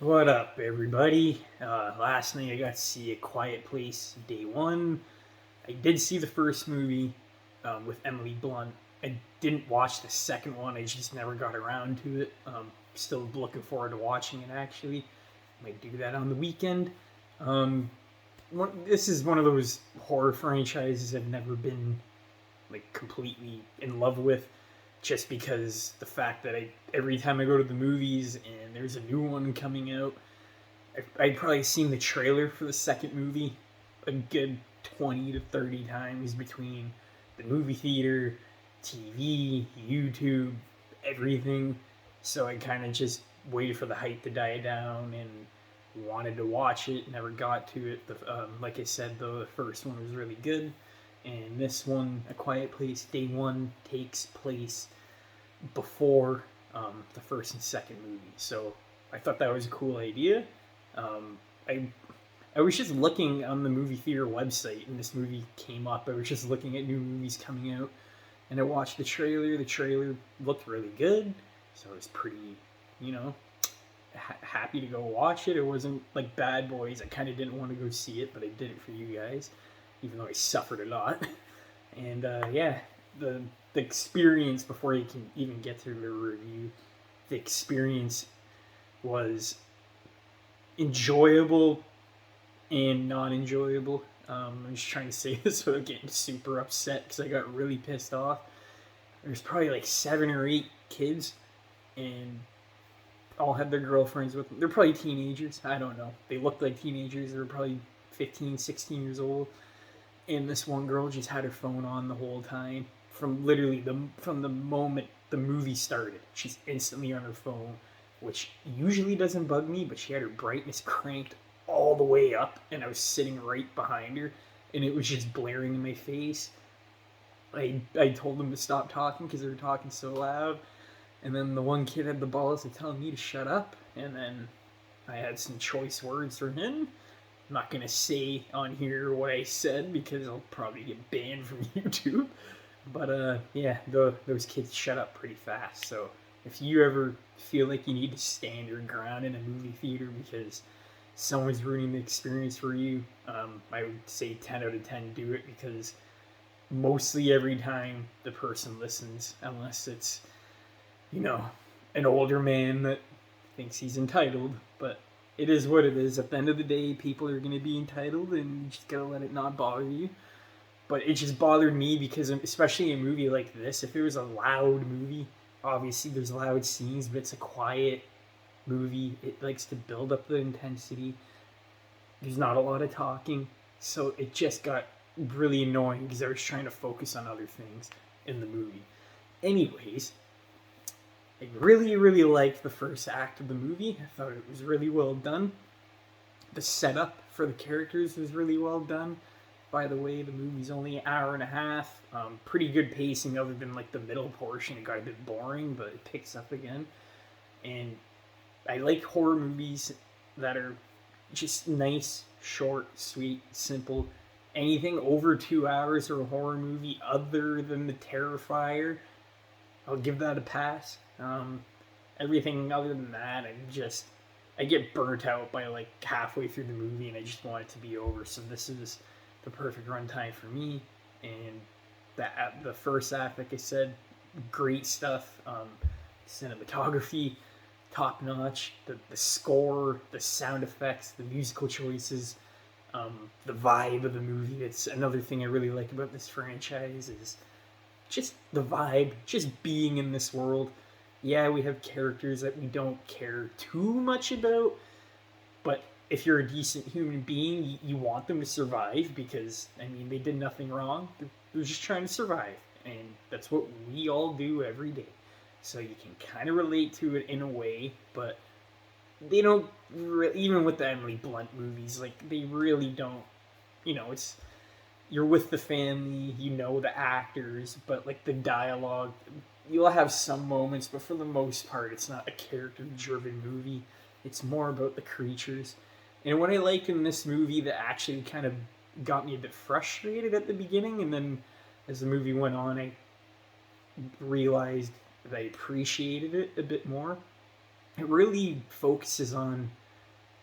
What up, everybody? Last night I got to see A Quiet Place Day One. I did see the first movie with Emily Blunt. I didn't watch the second one. I just never got around to it. Still looking forward to watching it. Actually, might do that on the weekend. Um, this is one of those horror franchises I've never been like completely in love with, just because the fact that every time I go to the movies and there's a new one coming out, I'd probably seen the trailer for the second movie a good 20 to 30 times between the movie theater, TV, YouTube, everything. So I kind of just waited for the hype to die down and wanted to watch it. Never got to it. Like I said, though, the first one was really good. And this one, A Quiet Place Day One, takes place before the first and second movie. So I thought that was a cool idea. Um, I I was just looking on the movie theater website, and this movie came up. I was just looking at new movies coming out, and I watched the trailer. The trailer looked really good, so I was pretty, you know, happy to go watch it. It wasn't like Bad Boys. I kind of didn't want to go see it, but I did it for you guys, even though I suffered a lot. And yeah, the the experience before you can even get through the review, the experience was enjoyable and not enjoyable. I'm just trying to say this without getting super upset because I got really pissed off. There's probably like 7 or 8 kids, and all had their girlfriends with them. They're probably teenagers. I don't know. They looked like teenagers. They were probably 15, 16 years old. And this one girl just had her phone on the whole time. From the moment the movie started, she's instantly on her phone, which usually doesn't bug me, but she had her brightness cranked all the way up, and I was sitting right behind her, and it was just blaring in my face. I told them to stop talking because they were talking so loud, and then the one kid had the balls to tell me to shut up, and then I had some choice words for him. I'm not gonna say on here what I said because I'll probably get banned from YouTube. But yeah, those kids shut up pretty fast. So if you ever feel like you need to stand your ground in a movie theater because someone's ruining the experience for you, I would say 10 out of 10 do it, because mostly every time the person listens, unless it's, you know, an older man that thinks he's entitled. But it is what it is. At the end of the day, people are going to be entitled, and you just gotta let it not bother you. But it just bothered me because, especially a movie like this, if it was a loud movie, obviously there's loud scenes, but it's a quiet movie. It likes to build up the intensity. There's not a lot of talking, so it just got really annoying because I was trying to focus on other things in the movie. Anyways, I really, really liked the first act of the movie. I thought it was really well done. The setup for the characters was really well done. By the way, the movie's only an hour and a half. Pretty good pacing, other than like the middle portion. It got a bit boring, but it picks up again. And I like horror movies that are just nice, short, sweet, simple. Anything over 2 hours for a horror movie, other than The Terrifier, I'll give that a pass. Everything other than that, I get burnt out by like halfway through the movie, and I just want it to be over. So this is the perfect runtime for me. And the first act, like I said, great stuff. Cinematography, top notch. The score, the sound effects, the musical choices, the vibe of the movie. It's another thing I really like about this franchise is just the vibe, just being in this world. Yeah, we have characters that we don't care too much about, but if you're a decent human being, you want them to survive because, I mean, they did nothing wrong. They're just trying to survive, and that's what we all do every day. So you can kind of relate to it in a way, but they don't, even with the Emily Blunt movies, like, they really don't, it's, you're with the family, the actors, but like the dialogue, you'll have some moments, but for the most part, it's not a character-driven movie. It's more about the creatures. And what I liked in this movie that actually kind of got me a bit frustrated at the beginning, and then as the movie went on, I realized that I appreciated it a bit more. It really focuses on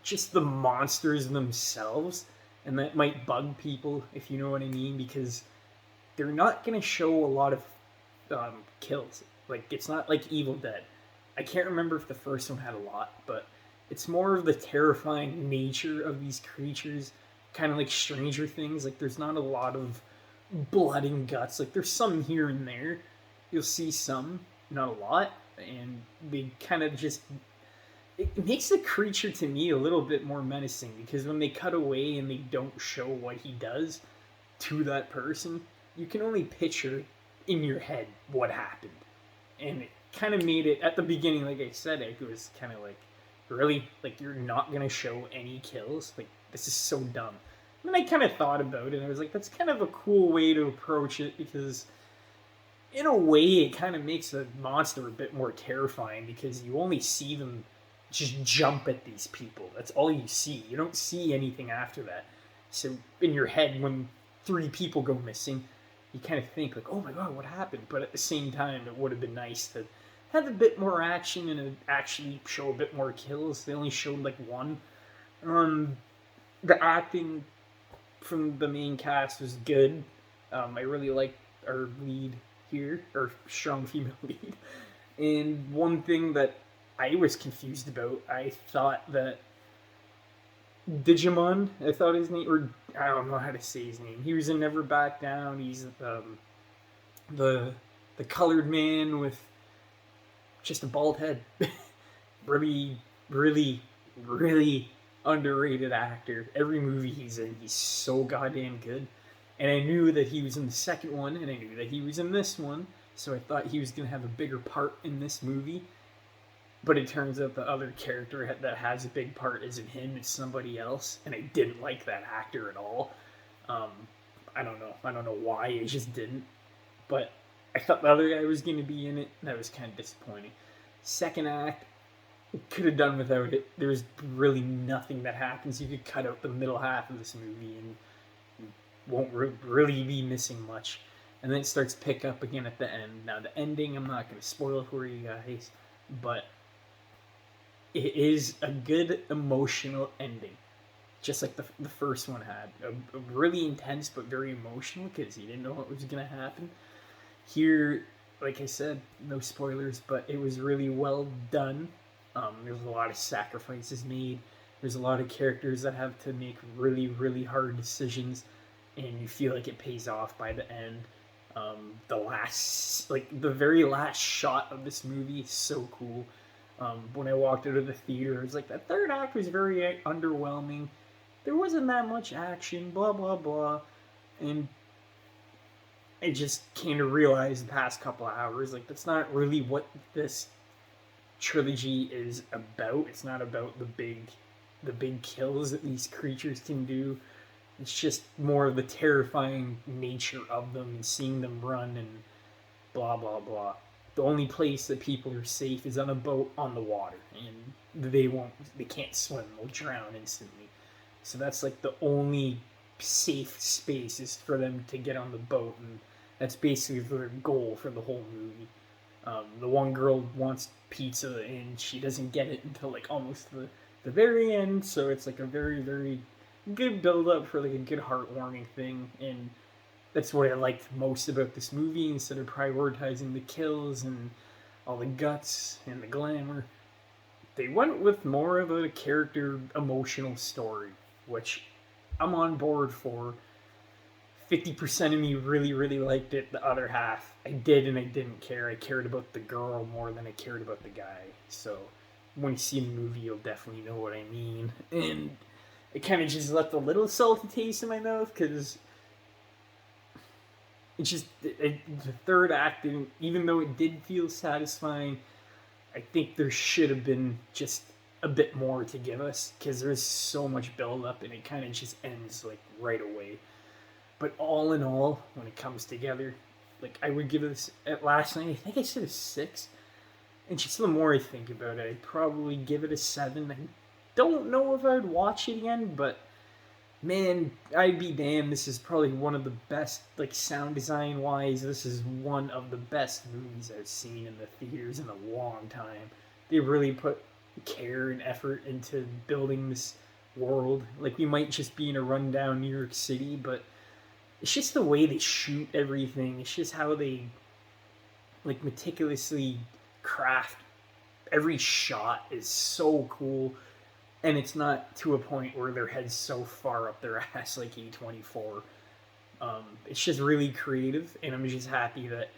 just the monsters themselves, and that might bug people if you know what I mean, because they're not gonna show a lot of kills. Like it's not like Evil Dead. I can't remember if the first one had a lot, but it's more of the terrifying nature of these creatures, kind of like Stranger Things. Like there's not a lot of blood and guts. Like there's some here and there. You'll see some, not a lot, and they kind of just it makes the creature to me a little bit more menacing because when they cut away and they don't show what he does to that person, you can only picture in your head what happened. And it kind of made it at the beginning, like I said, it was kind of like, really? Like, you're not going to show any kills? Like, this is so dumb. And then I kind of thought about it and I was like, that's kind of a cool way to approach it because in a way it kind of makes the monster a bit more terrifying because you only see them just jump at these people. That's all you see. You don't see anything after that. So in your head, when 3 people go missing, you kind of think like, "Oh my god, what happened?" But at the same time, it would have been nice to have a bit more action and actually show a bit more kills. They only showed like one. The acting from the main cast was good. I really liked our lead here, or strong female lead. And one thing that I was confused about, I thought that Digimon, I thought his name, or I don't know how to say his name. He was in Never Back Down. He's the the colored man with just a bald head. really, really, really underrated actor. Every movie he's in, he's so goddamn good. And I knew that he was in the second one, and I knew that he was in this one, so I thought he was gonna have a bigger part in this movie. But it turns out the other character that has a big part isn't him; it's somebody else, and I didn't like that actor at all. Um, I don't know. I don't know why. I just didn't. But I thought the other guy was going to be in it. That was kind of disappointing. Second act, could have done without it. There's really nothing that happens. You could cut out the middle half of this movie and you won't really be missing much. And then it starts to pick up again at the end. Now the ending, I'm not going to spoil it for you guys, but it is a good emotional ending, just like the first one had. A really intense but very emotional because you didn't know what was going to happen. Here, like I said, no spoilers, but it was really well done. There's a lot of sacrifices made. There's a lot of characters that have to make really, really hard decisions, and you feel like it pays off by the end. The very last shot of this movie is so cool. When I walked out of the theater, I was like, that third act was very underwhelming. There wasn't that much action, blah, blah, blah. And I just came to realize the past couple of hours, like, that's not really what this trilogy is about. It's not about the big kills that these creatures can do. It's just more of the terrifying nature of them and seeing them run and blah, blah, blah. The only place that people are safe is on a boat on the water, and they can't swim, they'll drown instantly. So that's like the only safe space is for them to get on the boat, and that's basically their goal for the whole movie. The one girl wants pizza, and she doesn't get it until like almost the very end, so it's like a very, very good build up for like a good heartwarming thing, and that's what I liked most about this movie. Instead of prioritizing the kills and all the guts and the glamour, they went with more of a character emotional story, which I'm on board for. 50% of me really, really liked it. The other half, I did and I didn't care. I cared about the girl more than I cared about the guy. So when you see the movie, you'll definitely know what I mean. And it kind of just left a little salty taste in my mouth because it's just the third act, even though it did feel satisfying, I think there should have been just a bit more to give us because there's so much build up and it kind of just ends like right away. But all in all, when it comes together, like I would give this at last night. I think I said a 6, and just the more I think about it, I'd probably give it a 7. I don't know if I'd watch it again, but man, I'd be damned. This is probably one of the best, like sound design wise. This is one of the best movies I've seen in the theaters in a long time. They really put care and effort into building this world. Like, we might just be in a rundown New York City, but it's just the way they shoot everything. It's just how they like meticulously craft every shot is so cool, and it's not to a point where their head's so far up their ass like A24. It's just really creative, and I'm just happy that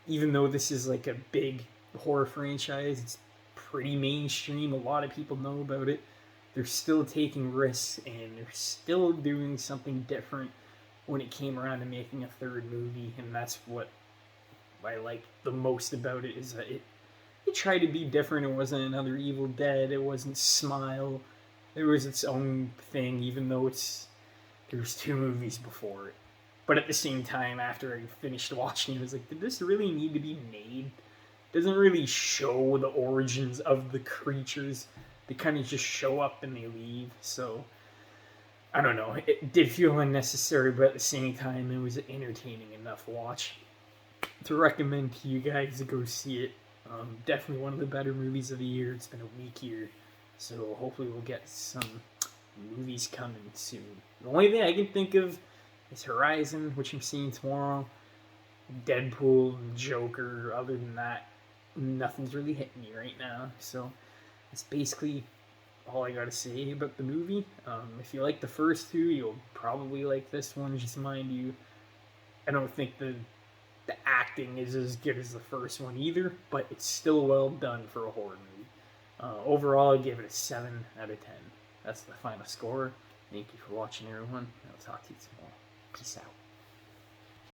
even though this is like a big horror franchise, it's pretty mainstream. A lot of people know about it. They're still taking risks, and they're still doing something different when it came around to making a third movie, and that's what I like the most about it, is that it tried to be different. It wasn't another Evil Dead. It wasn't Smile. It was its own thing, even though there's two movies before it. But at the same time, after I finished watching it, I was like, did this really need to be made? It doesn't really show the origins of the creatures. They kind of just show up and they leave. So I don't know. It did feel unnecessary, but at the same time, it was an entertaining enough watch to recommend to you guys to go see it. Definitely one of the better movies of the year. It's been a weak year, so hopefully we'll get some movies coming soon. The only thing I can think of is Horizon, which I'm seeing tomorrow. Deadpool, Joker. Other than that, nothing's really hitting me right now. So that's basically all I gotta say about the movie. If you like the first two, you'll probably like this one. Just mind you, I don't think the acting is as good as the first one either, but it's still well done for a horror movie. Overall, I give it a 7 out of 10. That's the final score. Thank you for watching, everyone. I'll talk to you tomorrow. Peace out.